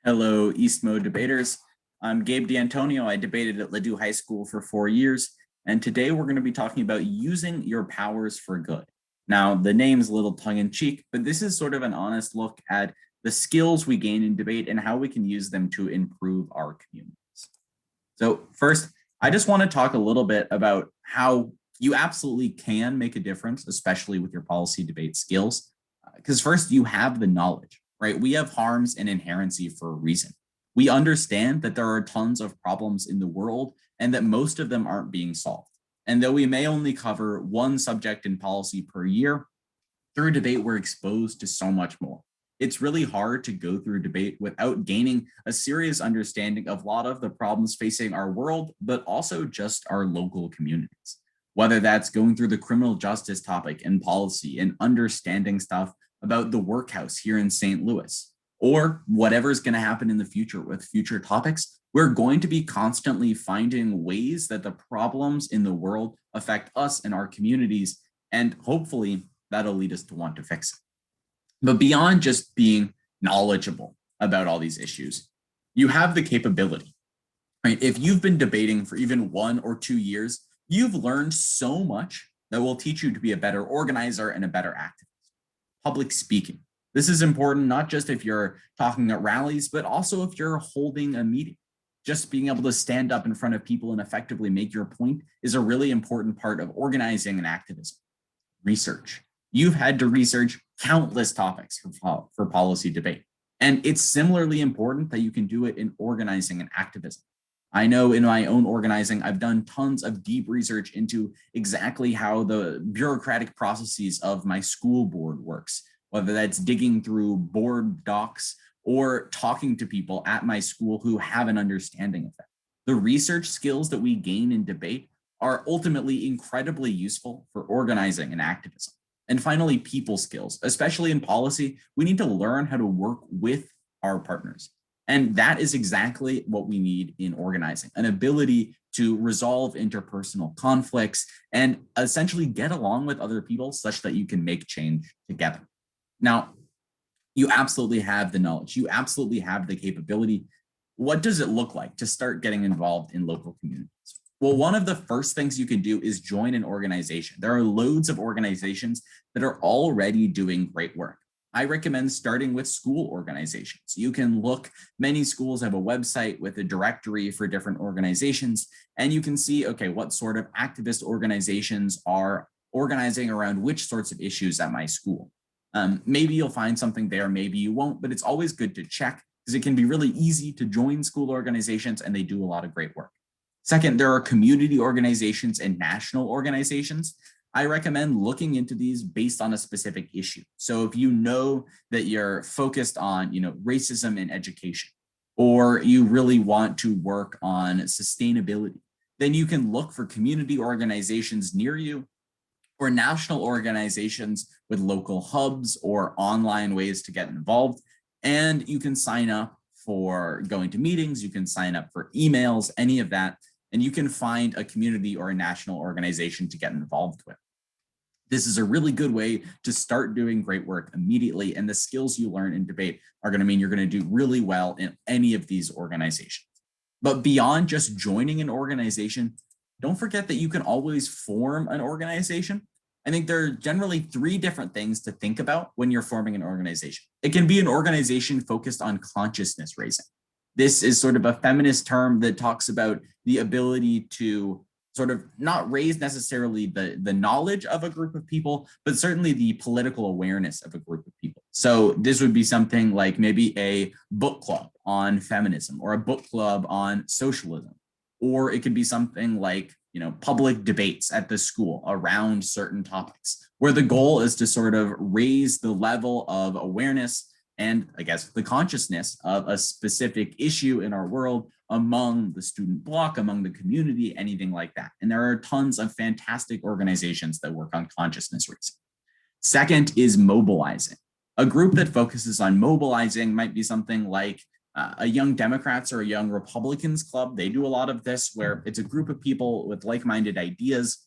Hello, Eastmo debaters. I'm Gabe D'Antonio. I debated at Ladue High School for 4 years, and today we're going to be talking about using your powers for good. Now, the name's a little tongue-in-cheek, but this is sort of an honest look at the skills we gain in debate and how we can use them to improve our communities. So first, I just want to talk a little bit about how you absolutely can make a difference, especially with your policy debate skills. Because first, you have the knowledge, right? We have harms and inherency for a reason. We understand that there are tons of problems in the world and that most of them aren't being solved. And though we may only cover one subject in policy per year, through debate, we're exposed to so much more. It's really hard to go through debate without gaining a serious understanding of a lot of the problems facing our world, but also just our local communities. Whether that's going through the criminal justice topic and policy and understanding stuff about the workhouse here in St. Louis, or whatever's going to happen in the future with future topics, we're going to be constantly finding ways that the problems in the world affect us and our communities. And hopefully that'll lead us to want to fix it. But beyond just being knowledgeable about all these issues, you have the capability, right? If you've been debating for even 1 or 2 years, you've learned so much that will teach you to be a better organizer and a better activist. Public speaking. This is important, not just if you're talking at rallies, but also if you're holding a meeting. Just being able to stand up in front of people and effectively make your point is a really important part of organizing and activism. Research. You've had to research countless topics for policy debate. And it's similarly important that you can do it in organizing and activism. I know in my own organizing, I've done tons of deep research into exactly how the bureaucratic processes of my school board works, whether that's digging through board docs or talking to people at my school who have an understanding of that. The research skills that we gain in debate are ultimately incredibly useful for organizing and activism. And finally, people skills, especially in policy, we need to learn how to work with our partners. And that is exactly what we need in organizing, an ability to resolve interpersonal conflicts and essentially get along with other people such that you can make change together. Now, you absolutely have the knowledge, you absolutely have the capability. What does it look like to start getting involved in local communities? Well, one of the first things you can do is join an organization. There are loads of organizations that are already doing great work. I recommend starting with school organizations. You can look, many schools have a website with a directory for different organizations, and you can see, okay, what sort of activist organizations are organizing around which sorts of issues at my school. Maybe you'll find something there, maybe you won't, but it's always good to check because it can be really easy to join school organizations and they do a lot of great work. Second, there are community organizations and national organizations. I recommend looking into these based on a specific issue. So if you know that you're focused on, racism in education, or you really want to work on sustainability, then you can look for community organizations near you or national organizations with local hubs or online ways to get involved. And you can sign up for going to meetings, you can sign up for emails, any of that, and you can find a community or a national organization to get involved with. This is a really good way to start doing great work immediately, and the skills you learn in debate are going to mean you're going to do really well in any of these organizations. But beyond just joining an organization, don't forget that you can always form an organization. I think there are generally 3 different things to think about when you're forming an organization. It can be an organization focused on consciousness raising. This is sort of a feminist term that talks about the ability to sort of not raise necessarily the knowledge of a group of people, but certainly the political awareness of a group of people. So this would be something like maybe a book club on feminism or a book club on socialism. Or it could be something like, public debates at the school around certain topics, where the goal is to sort of raise the level of awareness and I guess the consciousness of a specific issue in our world among the student bloc, among the community, anything like that. And there are tons of fantastic organizations that work on consciousness raising. Second is mobilizing. A group that focuses on mobilizing might be something like a Young Democrats or a Young Republicans club. They do a lot of this where it's a group of people with like-minded ideas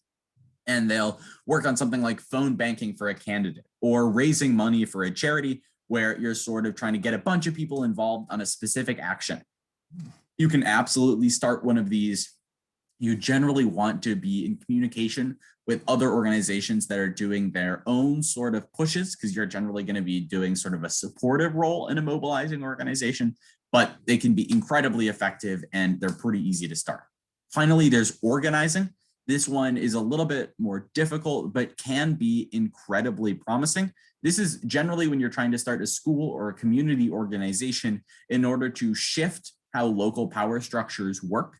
and they'll work on something like phone banking for a candidate or raising money for a charity where you're sort of trying to get a bunch of people involved on a specific action. You can absolutely start one of these. You generally want to be in communication with other organizations that are doing their own sort of pushes, because you're generally going to be doing sort of a supportive role in a mobilizing organization, but they can be incredibly effective and they're pretty easy to start. Finally, there's organizing. This one is a little bit more difficult, but can be incredibly promising. This is generally when you're trying to start a school or a community organization in order to shift how local power structures work.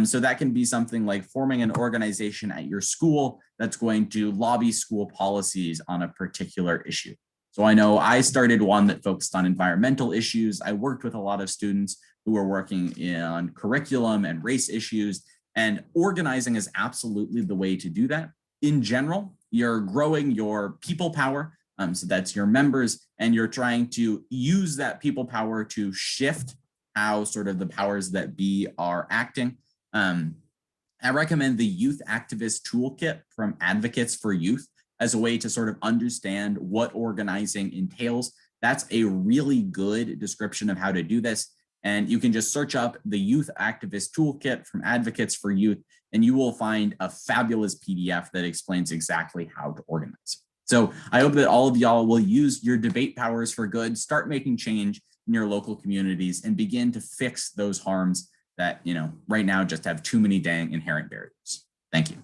So that can be something like forming an organization at your school that's going to lobby school policies on a particular issue. So I know I started one that focused on environmental issues. I worked with a lot of students who were working on curriculum and race issues, and organizing is absolutely the way to do that. In general, you're growing your people power. So that's your members, and you're trying to use that people power to shift how sort of the powers that be are acting. I recommend the Youth Activist Toolkit from Advocates for Youth as a way to sort of understand what organizing entails. That's a really good description of how to do this. And you can just search up the Youth Activist Toolkit from Advocates for Youth, and you will find a fabulous PDF that explains exactly how to organize. So I hope that all of y'all will use your debate powers for good, start making change in your local communities, and begin to fix those harms that, right now just have too many dang inherent barriers. Thank you.